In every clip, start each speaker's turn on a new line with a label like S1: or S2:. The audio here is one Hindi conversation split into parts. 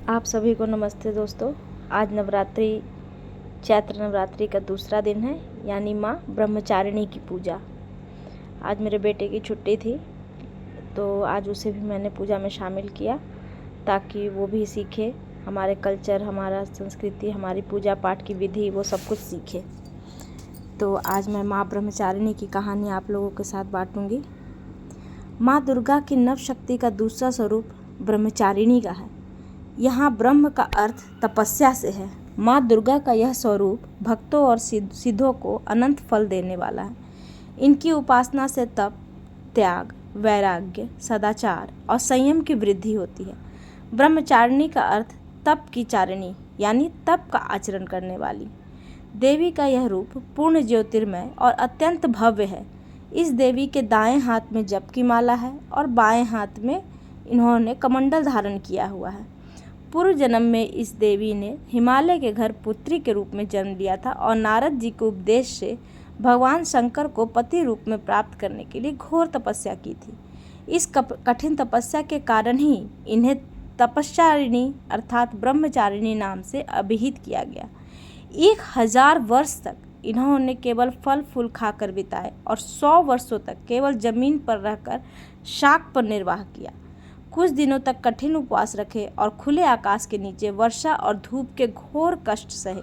S1: आप सभी को नमस्ते दोस्तों। आज नवरात्रि चैत्र नवरात्रि का दूसरा दिन है, यानी माँ ब्रह्मचारिणी की पूजा। आज मेरे बेटे की छुट्टी थी, तो आज उसे भी मैंने पूजा में शामिल किया ताकि वो भी सीखे हमारे कल्चर, हमारा संस्कृति, हमारी पूजा पाठ की विधि, वो सब कुछ सीखे। तो आज मैं माँ ब्रह्मचारिणी की कहानी आप लोगों के साथ बांटूंगी। माँ दुर्गा की नव शक्ति का दूसरा स्वरूप ब्रह्मचारिणी का है। यहाँ ब्रह्म का अर्थ तपस्या से है। माँ दुर्गा का यह स्वरूप भक्तों और सिद्धों को अनंत फल देने वाला है। इनकी उपासना से तप, त्याग, वैराग्य, सदाचार और संयम की वृद्धि होती है। ब्रह्मचारिणी का अर्थ तप की चारिणी, यानी तप का आचरण करने वाली। देवी का यह रूप पूर्ण ज्योतिर्मय और अत्यंत भव्य है। इस देवी के दाएं हाथ में जप की माला है और बाएं हाथ में इन्होंने कमंडल धारण किया हुआ है। पूर्व जन्म में इस देवी ने हिमालय के घर पुत्री के रूप में जन्म लिया था और नारद जी के उपदेश से भगवान शंकर को पति रूप में प्राप्त करने के लिए घोर तपस्या की थी। इस कठिन तपस्या के कारण ही इन्हें तपस्यारिणी अर्थात ब्रह्मचारिणी नाम से अभिहित किया गया। 1000 वर्ष तक इन्होंने केवल फल फूल खाकर बिताए और 100 वर्षों तक केवल जमीन पर रहकर शाक पर निर्वाह किया। कुछ दिनों तक कठिन उपवास रखे और खुले आकाश के नीचे वर्षा और धूप के घोर कष्ट सहे।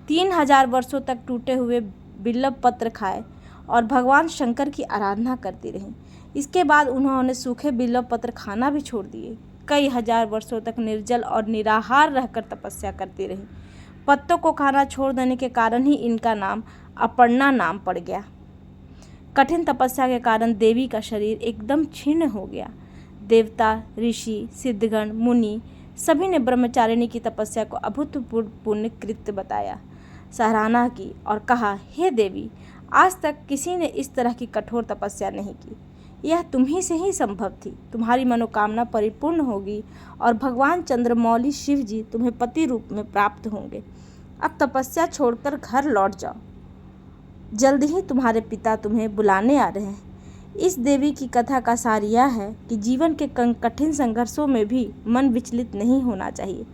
S1: 3000 वर्षों तक टूटे हुए बिल्व पत्र खाए और भगवान शंकर की आराधना करती रहीं। इसके बाद उन्होंने सूखे बिल्व पत्र खाना भी छोड़ दिए। कई हजार वर्षों तक निर्जल और निराहार रहकर तपस्या करती रहीं। पत्तों को खाना छोड़ देने के कारण ही इनका नाम अपर्णा नाम पड़ गया। कठिन तपस्या के कारण देवी का शरीर एकदम क्षीण हो गया। देवता, ऋषि, सिद्धगण, मुनि सभी ने ब्रह्मचारिणी की तपस्या को अभूतपूर्व पुण्य कृत्य बताया, सराहना की और कहा, हे देवी, आज तक किसी ने इस तरह की कठोर तपस्या नहीं की। यह तुम्ही से ही संभव थी। तुम्हारी मनोकामना परिपूर्ण होगी और भगवान चंद्रमौली शिव जी तुम्हें पति रूप में प्राप्त होंगे। अब तपस्या छोड़कर घर लौट जाओ। जल्द ही तुम्हारे पिता तुम्हें बुलाने आ रहे हैं। इस देवी की कथा का सार यह है कि जीवन के कठिन संघर्षों में भी मन विचलित नहीं होना चाहिए।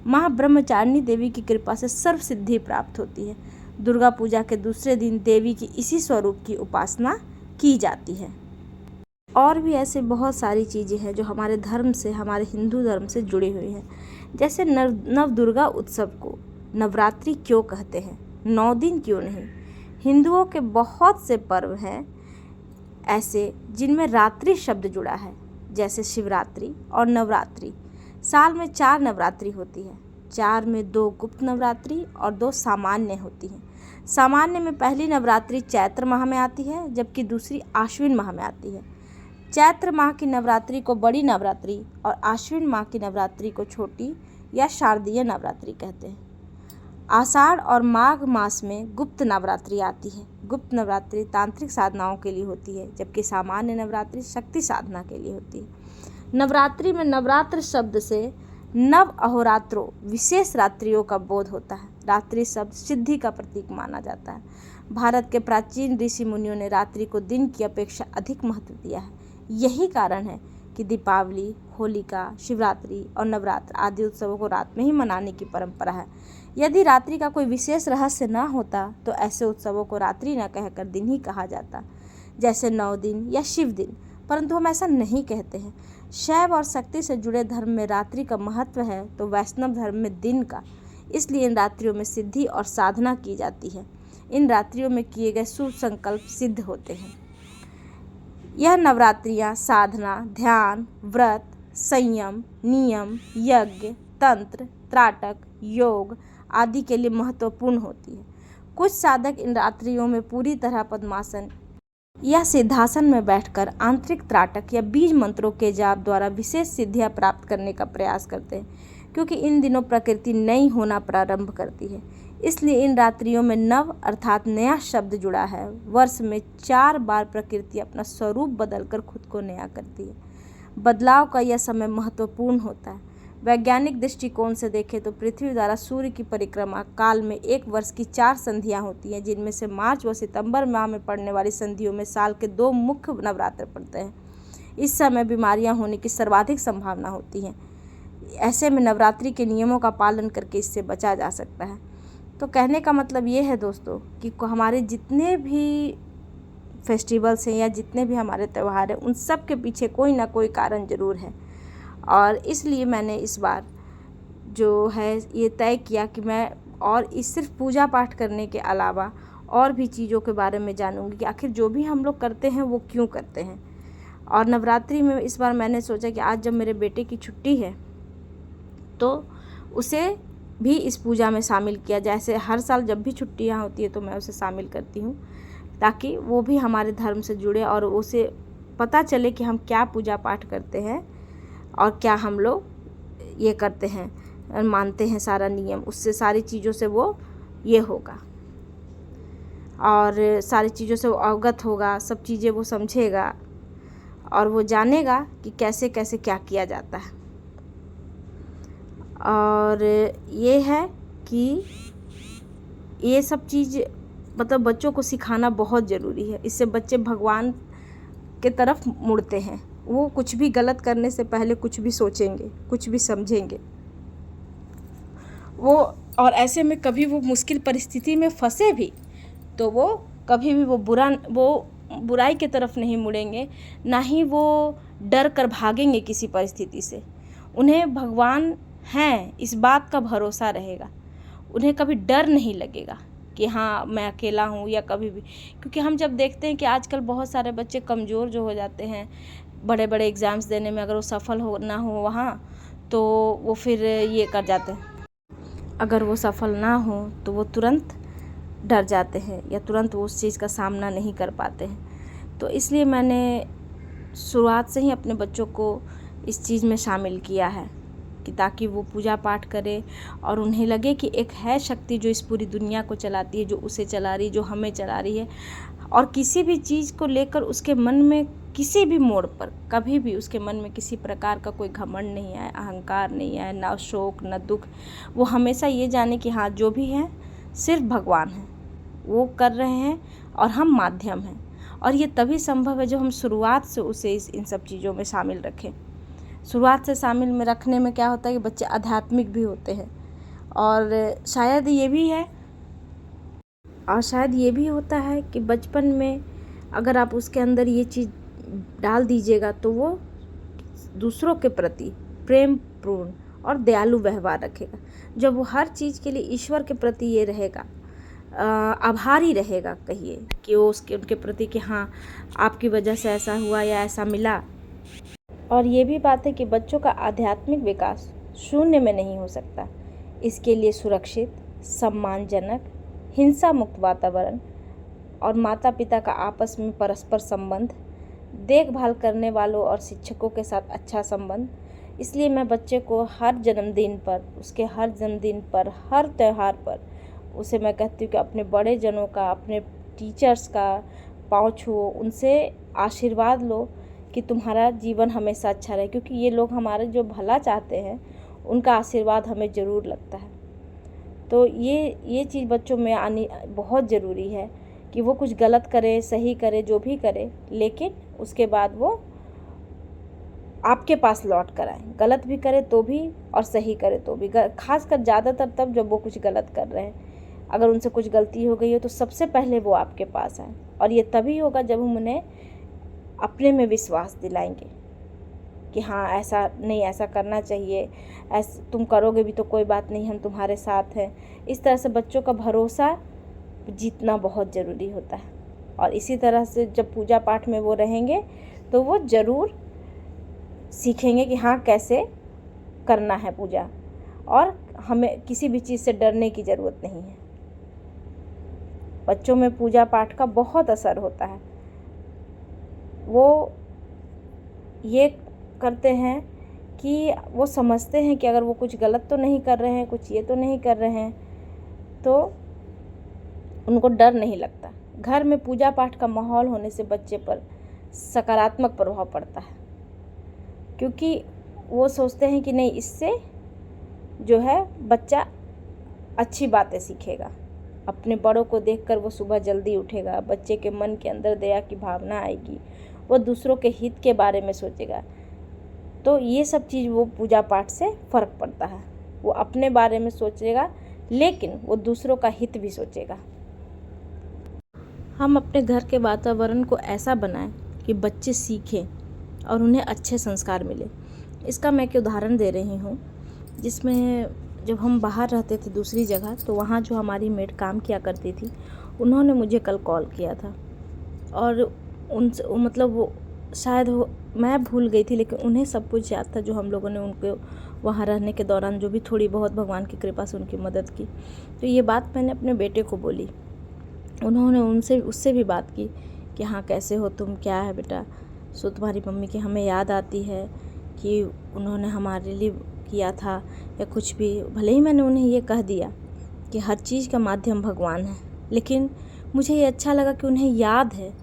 S1: माँ ब्रह्मचारिणी देवी की कृपा से सर्व सिद्धि प्राप्त होती है। दुर्गा पूजा के दूसरे दिन देवी की इसी स्वरूप की उपासना की जाती है। और भी ऐसे बहुत सारी चीज़ें हैं जो हमारे धर्म से, हमारे हिंदू धर्म से जुड़ी हुई हैं। जैसे नव दुर्गा उत्सव को नवरात्रि क्यों कहते हैं, 9 दिन क्यों नहीं। हिंदुओं के बहुत से पर्व हैं ऐसे जिनमें रात्रि शब्द जुड़ा है, जैसे शिवरात्रि और नवरात्रि। साल में 4 नवरात्रि होती है। 4 में 2 गुप्त नवरात्रि और 2 सामान्य होती हैं। सामान्य में पहली नवरात्रि चैत्र माह में आती है, जबकि दूसरी आश्विन माह में आती है। चैत्र माह की नवरात्रि को बड़ी नवरात्रि और आश्विन माह की नवरात्रि को छोटी या शारदीय नवरात्रि कहते हैं। आषाढ़ और माघ मास में गुप्त नवरात्रि आती है। गुप्त नवरात्रि तांत्रिक साधनाओं के लिए होती है, जबकि सामान्य नवरात्रि शक्ति साधना के लिए होती है। नवरात्रि में नवरात्र शब्द से नव अहोरात्रों, विशेष रात्रियों का बोध होता है। रात्रि शब्द सिद्धि का प्रतीक माना जाता है। भारत के प्राचीन ऋषि मुनियों ने रात्रि को दिन की अपेक्षा अधिक महत्व दिया है। यही कारण है कि दीपावली, होलिका, शिवरात्रि और नवरात्र आदि उत्सवों को रात में ही मनाने की परंपरा है। यदि रात्रि का कोई विशेष रहस्य न होता तो ऐसे उत्सवों को रात्रि न कहकर दिन ही कहा जाता, जैसे 9 दिन या शिव दिन, परंतु हम ऐसा नहीं कहते हैं। शैव और शक्ति से जुड़े धर्म में रात्रि का महत्व है तो वैष्णव धर्म में दिन का। इसलिए इन रात्रियों में सिद्धि और साधना की जाती है। इन रात्रियों में किए गए शुभ संकल्प सिद्ध होते हैं। यह नवरात्रियाँ साधना, ध्यान, व्रत, संयम, नियम, यज्ञ, तंत्र, त्राटक, योग आदि के लिए महत्वपूर्ण होती है। कुछ साधक इन रात्रियों में पूरी तरह पद्मासन या सिद्धासन में बैठकर आंतरिक त्राटक या बीज मंत्रों के जाप द्वारा विशेष सिद्धियां प्राप्त करने का प्रयास करते हैं, क्योंकि इन दिनों प्रकृति नई होना प्रारंभ करती है। इसलिए इन रात्रियों में नव अर्थात नया शब्द जुड़ा है। वर्ष में 4 बार प्रकृति अपना स्वरूप बदलकर खुद को नया करती है। बदलाव का यह समय महत्वपूर्ण होता है। वैज्ञानिक दृष्टिकोण से देखें तो पृथ्वी द्वारा सूर्य की परिक्रमा काल में 1 वर्ष की 4 संधियां होती हैं, जिनमें से मार्च व सितंबर माह में पड़ने वाली संधियों में साल के 2 मुख्य नवरात्र पड़ते हैं। इस समय बीमारियां होने की सर्वाधिक संभावना होती है। ऐसे में नवरात्रि के नियमों का पालन करके इससे बचा जा सकता है। तो कहने का मतलब ये है दोस्तों कि हमारे जितने भी फेस्टिवल्स हैं या जितने भी हमारे त्यौहार हैं, उन सब के पीछे कोई ना कोई कारण ज़रूर है। और इसलिए मैंने इस बार जो है ये तय किया कि मैं और इस सिर्फ पूजा पाठ करने के अलावा और भी चीज़ों के बारे में जानूंगी कि आखिर जो भी हम लोग करते हैं वो क्यों करते हैं। और नवरात्रि में इस बार मैंने सोचा कि आज जब मेरे बेटे की छुट्टी है तो उसे भी इस पूजा में शामिल किया। जैसे हर साल जब भी छुट्टियां होती है तो मैं उसे शामिल करती हूँ, ताकि वो भी हमारे धर्म से जुड़े और उसे पता चले कि हम क्या पूजा पाठ करते हैं और क्या हम लोग ये करते हैं और मानते हैं सारा नियम। उससे सारी चीज़ों से वो ये होगा और सारी चीज़ों से वो अवगत होगा, सब चीज़ें वो समझेगा और वो जानेगा कि कैसे कैसे क्या किया जाता है। और ये है कि ये सब चीज़ मतलब बच्चों को सिखाना बहुत ज़रूरी है। इससे बच्चे भगवान के तरफ मुड़ते हैं। वो कुछ भी गलत करने से पहले कुछ भी सोचेंगे, कुछ भी समझेंगे वो। और ऐसे में कभी वो मुश्किल परिस्थिति में फंसे भी तो वो कभी भी वो बुराई की तरफ नहीं मुड़ेंगे, ना ही वो डर कर भागेंगे किसी परिस्थिति से। उन्हें भगवान हैं इस बात का भरोसा रहेगा। उन्हें कभी डर नहीं लगेगा कि हाँ मैं अकेला हूँ या कभी भी। क्योंकि हम जब देखते हैं कि आजकल बहुत सारे बच्चे कमज़ोर जो हो जाते हैं बड़े बड़े एग्ज़ाम्स देने में, अगर वो सफल हो ना हो वहाँ तो वो फिर ये कर जाते हैं। अगर वो सफल ना हो तो वो तुरंत डर जाते हैं या तुरंत वो उस चीज़ का सामना नहीं कर पाते हैं। तो इसलिए मैंने शुरुआत से ही अपने बच्चों को इस चीज़ में शामिल किया है कि ताकि वो पूजा पाठ करे और उन्हें लगे कि एक है शक्ति जो इस पूरी दुनिया को चलाती है, जो उसे चला रही, जो हमें चला रही है। और किसी भी चीज़ को लेकर उसके मन में किसी भी मोड़ पर कभी भी उसके मन में किसी प्रकार का कोई घमंड नहीं आए, अहंकार नहीं आए, ना शोक ना दुख। वो हमेशा ये जाने कि हाँ जो भी है सिर्फ भगवान है, वो कर रहे हैं और हम माध्यम हैं। और ये तभी संभव है जब हम शुरुआत से उसे इन सब चीज़ों में शामिल रखें। शुरुआत से शामिल में रखने में क्या होता है कि बच्चे आध्यात्मिक भी होते हैं। और शायद ये भी होता है कि बचपन में अगर आप उसके अंदर ये चीज़ डाल दीजिएगा तो वो दूसरों के प्रति प्रेम पूर्ण और दयालु व्यवहार रखेगा। जब वो हर चीज़ के लिए ईश्वर के प्रति ये रहेगा, आभारी रहेगा, कहिए कि वो उनके प्रति कि हाँ आपकी वजह से ऐसा हुआ या ऐसा मिला। और ये भी बात है कि बच्चों का आध्यात्मिक विकास शून्य में नहीं हो सकता। इसके लिए सुरक्षित, सम्मानजनक, हिंसा मुक्त वातावरण और माता पिता का आपस में परस्पर संबंध, देखभाल करने वालों और शिक्षकों के साथ अच्छा संबंध। इसलिए मैं बच्चे को हर जन्मदिन पर, हर त्यौहार पर उसे मैं कहती हूँ कि अपने बड़े जनों का, अपने टीचर्स का पाँव छुओ, उनसे आशीर्वाद लो कि तुम्हारा जीवन हमेशा अच्छा रहे। क्योंकि ये लोग हमारे जो भला चाहते हैं उनका आशीर्वाद हमें ज़रूर लगता है। तो ये चीज़ बच्चों में आनी बहुत ज़रूरी है कि वो कुछ गलत करे, सही करे, जो भी करे, लेकिन उसके बाद वो आपके पास लौट कर आए। गलत भी करे तो भी और सही करे तो भी। खासकर ज़्यादातर तब जब वो कुछ गलत कर रहे हैं, अगर उनसे कुछ गलती हो गई हो तो सबसे पहले वो आपके पास आए। और ये तभी होगा जब हम उन्हें अपने में विश्वास दिलाएंगे कि हाँ ऐसा नहीं, ऐसा करना चाहिए, ऐसा तुम करोगे भी तो कोई बात नहीं, हम तुम्हारे साथ हैं। इस तरह से बच्चों का भरोसा जीतना बहुत ज़रूरी होता है। और इसी तरह से जब पूजा पाठ में वो रहेंगे तो वो ज़रूर सीखेंगे कि हाँ कैसे करना है पूजा, और हमें किसी भी चीज़ से डरने की ज़रूरत नहीं है। बच्चों में पूजा पाठ का बहुत असर होता है। वो ये करते हैं कि वो समझते हैं कि अगर वो कुछ गलत तो नहीं कर रहे हैं, कुछ ये तो नहीं कर रहे हैं, तो उनको डर नहीं लगता। घर में पूजा पाठ का माहौल होने से बच्चे पर सकारात्मक प्रभाव पड़ता है, क्योंकि वो सोचते हैं कि नहीं, इससे जो है बच्चा अच्छी बातें सीखेगा। अपने बड़ों को देखकर वो सुबह जल्दी उठेगा, बच्चे के मन के अंदर दया की भावना आएगी, वो दूसरों के हित के बारे में सोचेगा। तो ये सब चीज़ वो पूजा पाठ से फ़र्क पड़ता है। वो अपने बारे में सोचेगा लेकिन वो दूसरों का हित भी सोचेगा। हम अपने घर के वातावरण को ऐसा बनाएं कि बच्चे सीखें और उन्हें अच्छे संस्कार मिले। इसका मैं एक उदाहरण दे रही हूँ, जिसमें जब हम बाहर रहते थे दूसरी जगह, तो वहाँ जो हमारी मेड काम किया करती थी, उन्होंने मुझे कल कॉल किया था और उनसे मतलब वो शायद मैं भूल गई थी, लेकिन उन्हें सब कुछ याद था जो हम लोगों ने उनको वहाँ रहने के दौरान जो भी थोड़ी बहुत भगवान की कृपा से उनकी मदद की। तो ये बात मैंने अपने बेटे को बोली। उन्होंने उससे भी बात की कि हाँ कैसे हो तुम, क्या है बेटा, सो तुम्हारी मम्मी की हमें याद आती है कि उन्होंने हमारे लिए किया था या कुछ भी। भले ही मैंने उन्हें ये कह दिया कि हर चीज़ का माध्यम भगवान है, लेकिन मुझे ये अच्छा लगा कि उन्हें याद है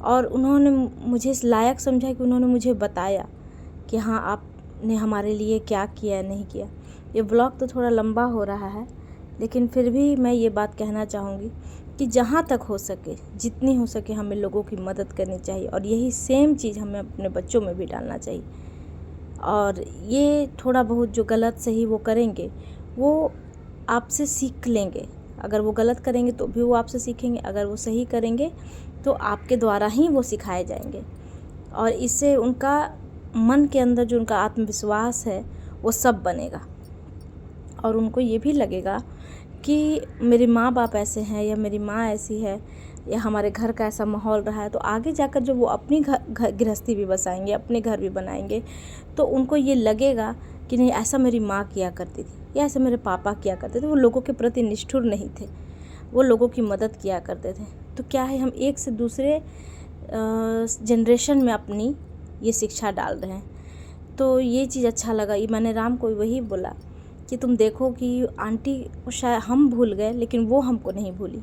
S1: और उन्होंने मुझे इस लायक समझा कि उन्होंने मुझे बताया कि हाँ आपने हमारे लिए क्या किया नहीं किया। ये ब्लॉग तो थोड़ा लंबा हो रहा है, लेकिन फिर भी मैं ये बात कहना चाहूँगी कि जहाँ तक हो सके, जितनी हो सके, हमें लोगों की मदद करनी चाहिए और यही सेम चीज़ हमें अपने बच्चों में भी डालना चाहिए। और ये थोड़ा बहुत जो गलत सही वो करेंगे, वो आपसे सीख लेंगे। अगर वो गलत करेंगे तो भी वो आपसे सीखेंगे, अगर वो सही करेंगे तो आपके द्वारा ही वो सिखाए जाएंगे। और इससे उनका मन के अंदर जो उनका आत्मविश्वास है वो सब बनेगा और उनको ये भी लगेगा कि मेरे माँ बाप ऐसे हैं या मेरी माँ ऐसी है या हमारे घर का ऐसा माहौल रहा है। तो आगे जाकर जब वो अपनी घर गृहस्थी भी बसाएंगे, अपने घर भी बनाएंगे, तो उनको ये लगेगा कि नहीं ऐसा मेरी माँ किया करती थी या ऐसा मेरे पापा किया करते थे। वो लोगों के प्रति निष्ठुर नहीं थे, वो लोगों की मदद किया करते थे। तो क्या है, हम एक से दूसरे जनरेशन में अपनी ये शिक्षा डाल रहे हैं। तो ये चीज़ अच्छा लगा। ये मैंने राम को वही बोला कि तुम देखो कि आंटी को शायद हम भूल गए, लेकिन वो हमको नहीं भूली।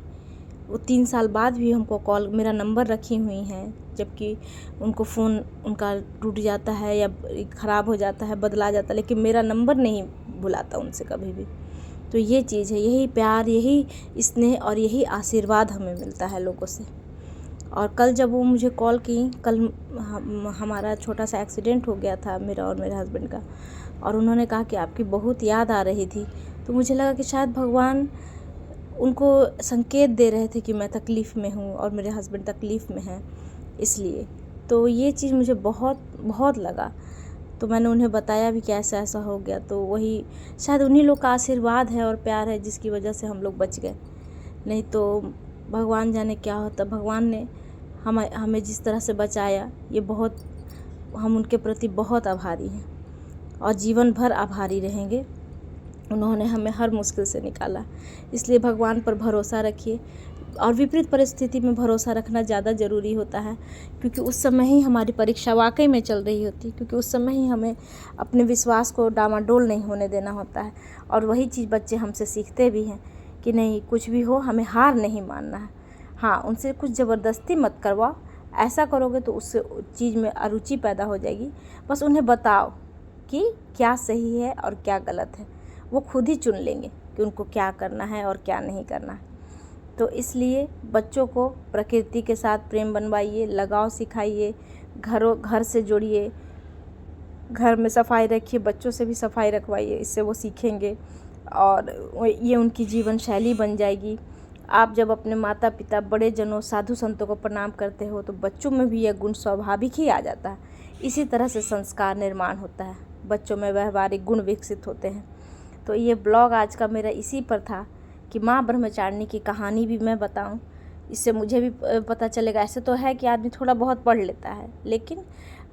S1: वो 3 साल बाद भी हमको कॉल, मेरा नंबर रखी हुई हैं, जबकि उनको फ़ोन उनका टूट जाता है या ख़राब हो जाता है, बदला जाता है, लेकिन मेरा नंबर नहीं भुलाता उनसे कभी भी। तो ये चीज़ है, यही प्यार, यही स्नेह और यही आशीर्वाद हमें मिलता है लोगों से। और कल जब वो मुझे कॉल की, कल हमारा छोटा सा एक्सीडेंट हो गया था मेरा और मेरे हस्बैंड का, और उन्होंने कहा कि आपकी बहुत याद आ रही थी। तो मुझे लगा कि शायद भगवान उनको संकेत दे रहे थे कि मैं तकलीफ़ में हूँ और मेरे हस्बैंड तकलीफ़ में हैं, इसलिए। तो ये चीज़ मुझे बहुत बहुत लगा। तो मैंने उन्हें बताया भी कि ऐसा ऐसा हो गया। तो वही शायद उन्हीं लोग का आशीर्वाद है और प्यार है जिसकी वजह से हम लोग बच गए, नहीं तो भगवान जाने क्या होता। भगवान ने हमें जिस तरह से बचाया, ये बहुत, हम उनके प्रति बहुत आभारी हैं और जीवन भर आभारी रहेंगे। उन्होंने हमें हर मुश्किल से निकाला। इसलिए भगवान पर भरोसा रखिए और विपरीत परिस्थिति में भरोसा रखना ज़्यादा ज़रूरी होता है, क्योंकि उस समय ही हमारी परीक्षा वाकई में चल रही होती है, क्योंकि उस समय ही हमें अपने विश्वास को डामाडोल नहीं होने देना होता है। और वही चीज़ बच्चे हमसे सीखते भी हैं कि नहीं, कुछ भी हो हमें हार नहीं मानना है। हाँ, उनसे कुछ ज़बरदस्ती मत करवाओ, ऐसा करोगे तो उससे चीज़ में अरुचि पैदा हो जाएगी। बस उन्हें बताओ कि क्या सही है और क्या गलत है, वो खुद ही चुन लेंगे कि उनको क्या करना है और क्या नहीं करना है। तो इसलिए बच्चों को प्रकृति के साथ प्रेम बनवाइए, लगाव सिखाइए, घर से जोड़िए, घर में सफाई रखिए, बच्चों से भी सफाई रखवाइए, इससे वो सीखेंगे और ये उनकी जीवन शैली बन जाएगी। आप जब अपने माता पिता, बड़े जनों, साधु संतों को प्रणाम करते हो तो बच्चों में भी यह गुण स्वाभाविक ही आ जाता है। इसी तरह से संस्कार निर्माण होता है, बच्चों में व्यवहारिक गुण विकसित होते हैं। तो ये ब्लॉग आज का मेरा इसी पर था कि माँ ब्रह्मचारिणी की कहानी भी मैं बताऊं, इससे मुझे भी पता चलेगा। ऐसे तो है कि आदमी थोड़ा बहुत पढ़ लेता है, लेकिन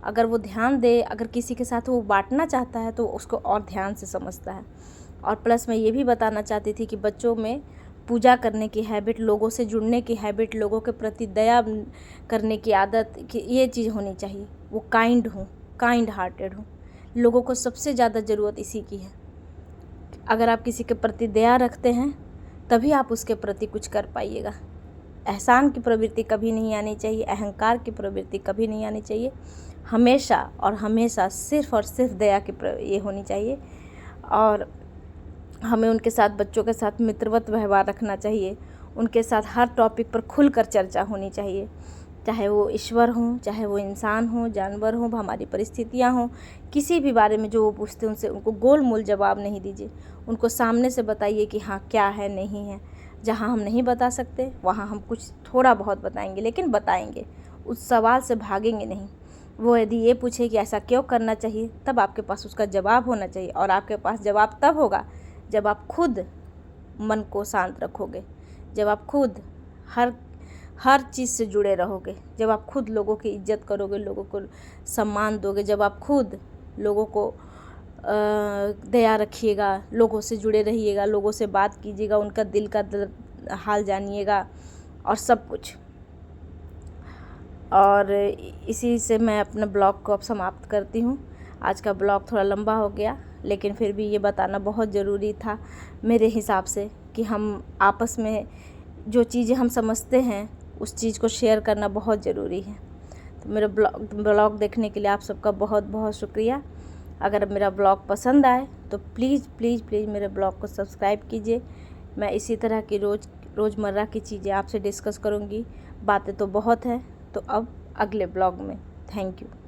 S1: अगर वो ध्यान दे, अगर किसी के साथ वो बांटना चाहता है तो उसको और ध्यान से समझता है। और प्लस मैं ये भी बताना चाहती थी कि बच्चों में पूजा करने की हैबिट, लोगों से जुड़ने की हैबिट, लोगों के प्रति दया करने की आदत, कि ये चीज़ होनी चाहिए। वो काइंड हार्टेड हो। लोगों को सबसे ज़्यादा ज़रूरत इसी की है। अगर आप किसी के प्रति दया रखते हैं तभी आप उसके प्रति कुछ कर पाइएगा। एहसान की प्रवृत्ति कभी नहीं आनी चाहिए, अहंकार की प्रवृत्ति कभी नहीं आनी चाहिए। हमेशा और हमेशा सिर्फ़ और सिर्फ दया की ये होनी चाहिए। और हमें उनके साथ, बच्चों के साथ मित्रवत व्यवहार रखना चाहिए। उनके साथ हर टॉपिक पर खुलकर चर्चा होनी चाहिए, चाहे वो ईश्वर हों, चाहे वो इंसान हों, जानवर हों, हमारी परिस्थितियाँ हों, किसी भी बारे में जो वो पूछते हैं उनसे उनको गोल मोल जवाब नहीं दीजिए। उनको सामने से बताइए कि हाँ क्या है, नहीं है। जहाँ हम नहीं बता सकते वहाँ हम कुछ थोड़ा बहुत बताएंगे, लेकिन बताएंगे, उस सवाल से भागेंगे नहीं। वो यदि ये पूछे कि ऐसा क्यों करना चाहिए, तब आपके पास उसका जवाब होना चाहिए। और आपके पास जवाब तब होगा जब आप खुद मन को शांत रखोगे, जब आप खुद हर चीज़ से जुड़े रहोगे, जब आप खुद लोगों की इज्जत करोगे, लोगों को सम्मान दोगे, जब आप खुद लोगों को दया रखिएगा, लोगों से जुड़े रहिएगा, लोगों से बात कीजिएगा, उनका दिल का हाल जानिएगा और सब कुछ। और इसी से मैं अपने ब्लॉग को अब समाप्त करती हूँ। आज का ब्लॉग थोड़ा लंबा हो गया, लेकिन फिर भी ये बताना बहुत ज़रूरी था मेरे हिसाब से कि हम आपस में जो चीज़ें हम समझते हैं उस चीज़ को शेयर करना बहुत ज़रूरी है। तो मेरा ब्लॉग देखने के लिए आप सबका बहुत बहुत शुक्रिया। अगर मेरा ब्लॉग पसंद आए तो प्लीज़ प्लीज़ प्लीज़ मेरे ब्लॉग को सब्सक्राइब कीजिए। मैं इसी तरह की रोज़मर्रा की चीज़ें आपसे डिस्कस करूँगी। बातें तो बहुत हैं, तो अब अगले ब्लॉग में। Thank you.